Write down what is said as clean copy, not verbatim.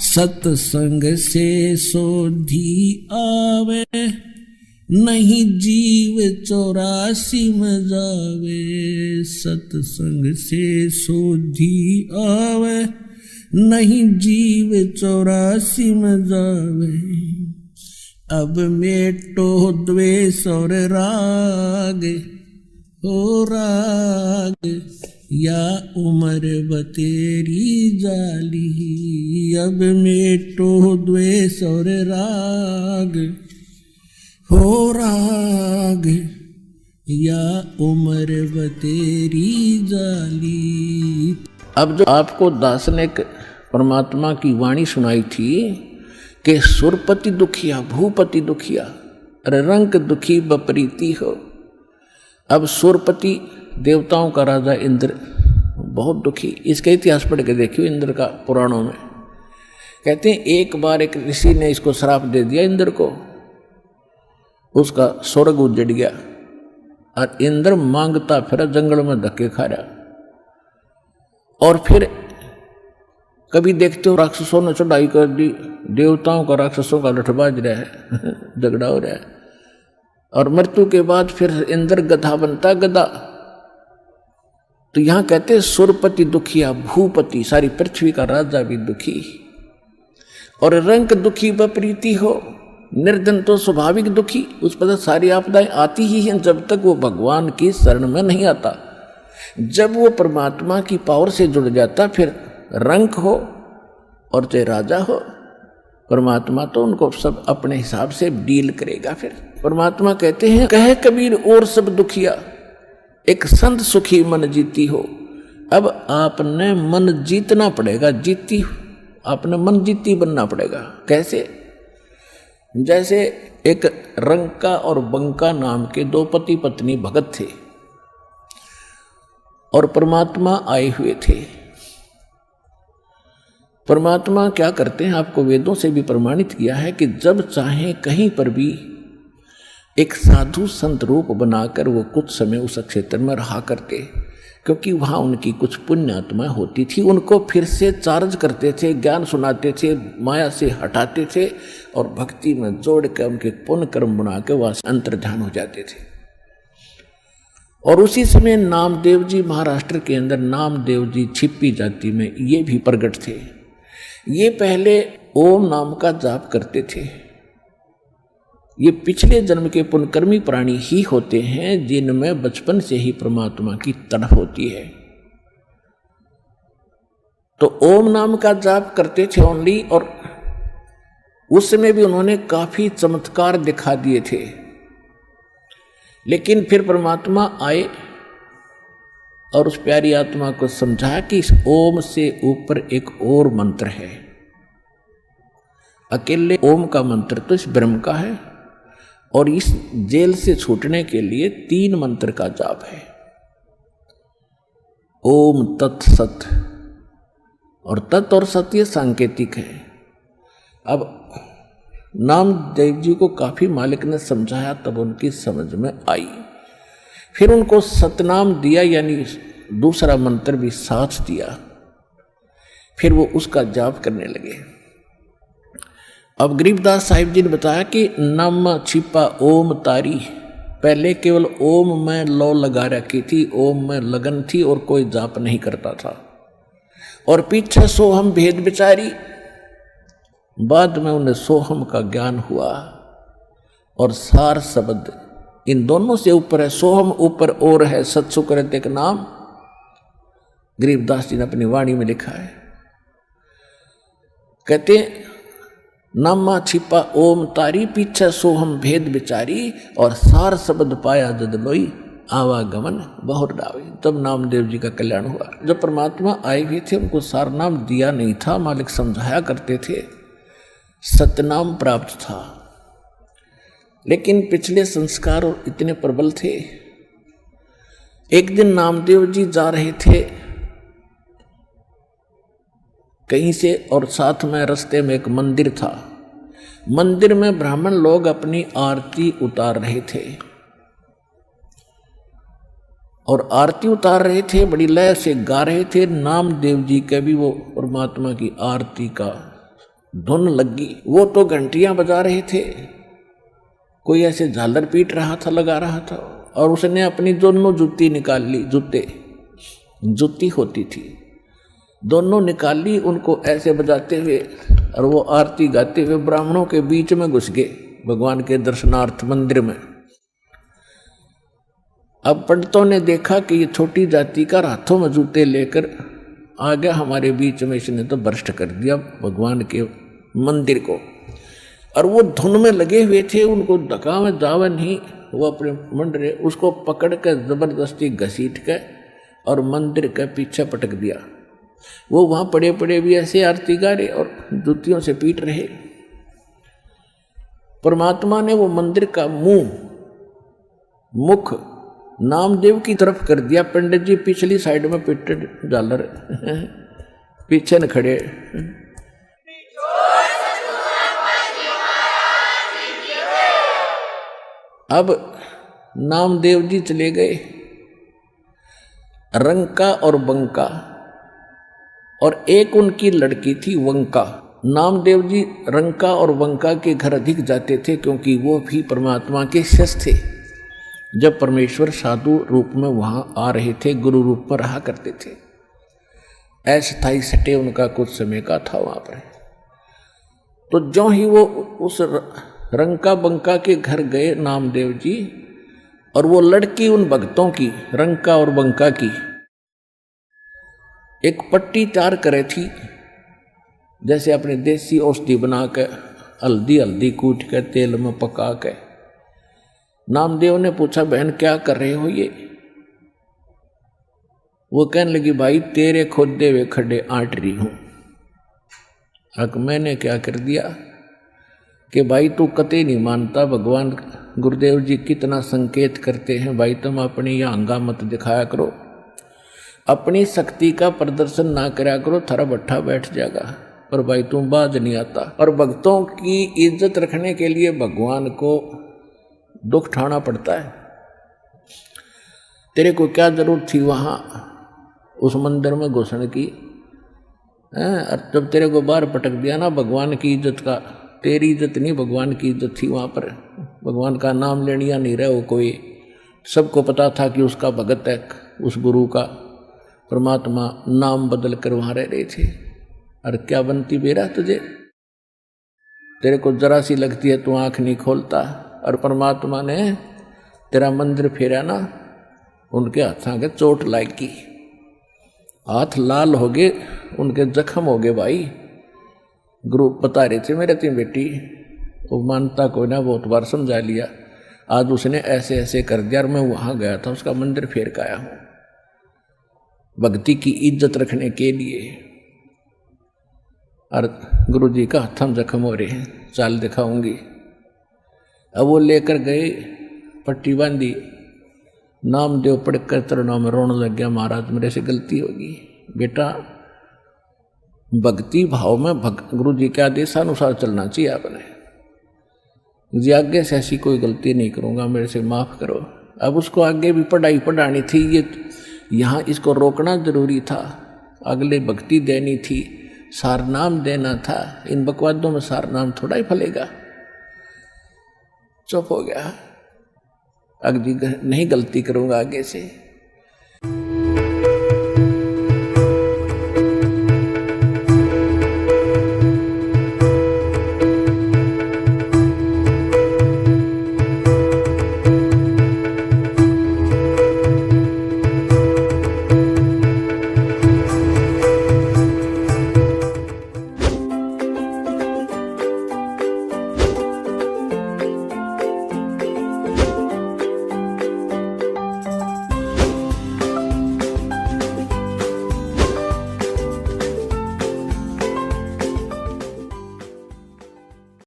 सत्संग से सोधी आवे, नहीं जीव 84 में जावे। सत्संग से सोधी आवे, नहीं जीव 84 में जावे। अब मेटो द्वेष और राग, हो राग या उम्र बतेरी जाली। अब मेटो द्वेष और राग, हो राग या उम्र बतेरी जाली। अब जो आपको दास ने परमात्मा की वाणी सुनाई थी कि सुरपति दुखिया भूपति दुखिया, रंक दुखी बपरीति हो। अब सुरपति देवताओं का राजा इंद्र बहुत दुखी। इसका इतिहास पढ़ के देखियो इंद्र का पुराणों में। कहते हैं एक बार एक ऋषि ने इसको श्राप दे दिया इंद्र को, उसका स्वर्ग उजड़ गया और इंद्र मांगता फिर जंगल में धक्के खा रहा। और फिर कभी देखते हो राक्षसों ने चढ़ाई कर दी, देवताओं का राक्षसों का लठबाज रहा है, झगड़ा हो रहा है। और मृत्यु के बाद फिर इंद्र गधा बनता, गधा। तो यहां कहते सुरपति दुखिया भूपति, सारी पृथ्वी का राजा भी दुखी। और रंक दुखी बपरीति हो, निर्धन तो स्वाभाविक दुखी, उस पर सारी आपदाएं आती ही हैं जब तक वो भगवान की शरण में नहीं आता। जब वो परमात्मा की पावर से जुड़ जाता फिर रंक हो और चाहे राजा हो, परमात्मा तो उनको सब अपने हिसाब से डील करेगा। फिर परमात्मा कहते हैं कहे कबीर और सब दुखिया, एक संत सुखी मन जीती हो। अब आपने मन जीतना पड़ेगा, आपने मन जीती बनना पड़ेगा। कैसे? जैसे एक रंका और बंका नाम के दो पति पत्नी भगत थे और परमात्मा आए हुए थे। परमात्मा क्या करते हैं, आपको वेदों से भी प्रमाणित किया है कि जब चाहे कहीं पर भी एक साधु संत रूप बनाकर वो कुछ समय उस क्षेत्र में रहा करते, क्योंकि वहाँ उनकी कुछ पुण्य आत्मा होती थी। उनको फिर से चार्ज करते थे, ज्ञान सुनाते थे, माया से हटाते थे और भक्ति में जोड़ कर उनके पुण्य कर्म बना के वहाँ से अंतर्ध्यान हो जाते थे। और उसी समय नामदेव जी महाराष्ट्र के अंदर, नामदेव जी छिप्पी जाति में ये भी प्रकट थे। ये पहले ओम नाम का जाप करते थे। ये पिछले जन्म के पुण्यकर्मी प्राणी ही होते हैं जिनमें बचपन से ही परमात्मा की तड़प होती है। तो ओम नाम का जाप करते थे ओनली, और उस समय भी उन्होंने काफी चमत्कार दिखा दिए थे। लेकिन फिर परमात्मा आए और उस प्यारी आत्मा को समझाया कि इस ओम से ऊपर एक और मंत्र है। अकेले ओम का मंत्र तो इस ब्रह्म का है, और इस जेल से छूटने के लिए 3 मंत्र का जाप है। ओम तत् सत, और तत् और सत ये सांकेतिक है। अब नामदेव जी को काफी मालिक ने समझाया, तब उनकी समझ में आई। फिर उनको सतनाम दिया, यानी दूसरा मंत्र भी साथ दिया। फिर वो उसका जाप करने लगे। अब गरीबदास साहिब जी ने बताया कि नम छिपा ओम तारी, पहले केवल ओम में लौ लगा रखी थी, ओम में लगन थी और कोई जाप नहीं करता था। और पीछे सोहम भेद विचारी, बाद में उन्हें सोहम का ज्ञान हुआ। और सार शब्द इन दोनों से ऊपर है, सोहम ऊपर और है, सत्सुकृत एक नाम गरीबदास जी ने अपनी वाणी में लिखा है। कहते नामा छिपा ओम तारी, पीछे सोहम भेद विचारी, और सार शब्द पाया जद लोई, आवागमन बहुत डावी। तब नामदेव जी का कल्याण हुआ। जब परमात्मा आए हुए थे उनको सार नाम दिया नहीं था, मालिक समझाया करते थे, सतनाम प्राप्त था। लेकिन पिछले संस्कार इतने प्रबल थे। एक दिन नामदेव जी जा रहे थे कहीं से, और साथ में रास्ते में एक मंदिर था। मंदिर में ब्राह्मण लोग अपनी आरती उतार रहे थे, और आरती उतार रहे थे, बड़ी लय से गा रहे थे। नामदेव जी के भी वो परमात्मा की आरती का धुन लगी, वो तो घंटियां बजा रहे थे, कोई ऐसे झालर पीट रहा था, लगा रहा था, और उसने अपनी दोनों जूती निकाल ली, जूती होती थी, दोनों निकाल ली, उनको ऐसे बजाते हुए, और वो आरती गाते हुए ब्राह्मणों के बीच में घुस गए भगवान के दर्शनार्थ मंदिर में। अब पंडितों ने देखा कि ये छोटी जाति का हाथों में जूते लेकर आ गया हमारे बीच में, इसने तो भ्रष्ट कर दिया भगवान के मंदिर को। और वो धुन में लगे हुए थे, उनको धक्का में जावा नहीं, वो अपने मंडरे उसको पकड़ कर जबरदस्ती घसीट के और मंदिर के पीछे पटक दिया। वो वहां पड़े पड़े भी ऐसे आरती गा रहे और जूतियों से पीट रहे। परमात्मा ने वो मंदिर का मुख नामदेव की तरफ कर दिया। पंडित जी पिछली साइड में पिटे झालर पीछे न खड़े। अब नामदेव जी चले गए रंका और बंका, और एक उनकी लड़की थी वंका। नामदेव जी रंका और वंका के घर अधिक जाते थे, क्योंकि वो भी परमात्मा के शिष्य थे। जब परमेश्वर साधु रूप में वहां आ रहे थे, गुरु रूप में रहा करते थे। अस्थायी सटे उनका कुछ समय का था वहां पर। तो जो ही वो उस रंका बंका के घर गए नामदेव जी, और वो लड़की उन भक्तों की, रंका और बंका की, एक पट्टी तैयार करे थी, जैसे अपने देसी औषधि बना के हल्दी कूट के तेल में पका के। नामदेव ने पूछा, बहन क्या कर रहे हो ये? वो कहने लगी, भाई तेरे खोदे हुए खड्डे आंट रही हूं। अब मैंने क्या कर दिया कि भाई तू कतई नहीं मानता, भगवान गुरुदेव जी कितना संकेत करते हैं, भाई तुम अपनी यह अंगा मत दिखाया करो, अपनी शक्ति का प्रदर्शन ना करा करो, थारा भट्ठा बैठ जाएगा। पर भाई तुम बाज नहीं आता। और भक्तों की इज्जत रखने के लिए भगवान को दुख उठाना पड़ता है। तेरे को क्या जरूरत थी वहां उस मंदिर में घुसने की? और जब तेरे को बाहर पटक दिया ना, भगवान की इज्जत का, तेरी इज्जत नहीं भगवान की इज्जत थी वहां पर। भगवान का नाम लेनिया नहीं रहे वो कोई, सबको पता था कि उसका भगत है, उस गुरु का। परमात्मा नाम बदल कर वहां रह रहे थे। और क्या बनती बेरा तुझे? तेरे को जरा सी लगती है तू आंख नहीं खोलता। और परमात्मा ने तेरा मंदिर फेरा ना, उनके हाथों के चोट लागी, हाथ लाल हो गए, उनके जख्म हो गए। भाई गुरु बता रहे थे मेरे तीन बेटी, वो मानता कोई ना, बहुत बार समझा लिया, आज उसने ऐसे ऐसे कर दिया। और मैं वहां गया था, उसका मंदिर फेर के आया हूं भक्ति की इज्जत रखने के लिए। और गुरु जी का हथम जख्म हो रहे हैं, चाल दिखाऊंगी। अब वो लेकर गए, पट्टी बांधी, नामदेव पढ़कर चरणों में रोने लग गया, महाराज मेरे से गलती होगी। बेटा भक्ति भाव में गुरु जी के आदेशानुसार चलना चाहिए आपने। जी आगे से ऐसी कोई गलती नहीं करूंगा, मेरे से माफ करो। अब उसको आगे भी पढ़ाई पढ़ानी थी, ये यहाँ इसको रोकना जरूरी था, अगले भक्ति देनी थी, सारनाम देना था। इन बकवादों में सारनाम थोड़ा ही फलेगा। चुप हो गया, अगली नहीं गलती करूंगा आगे से।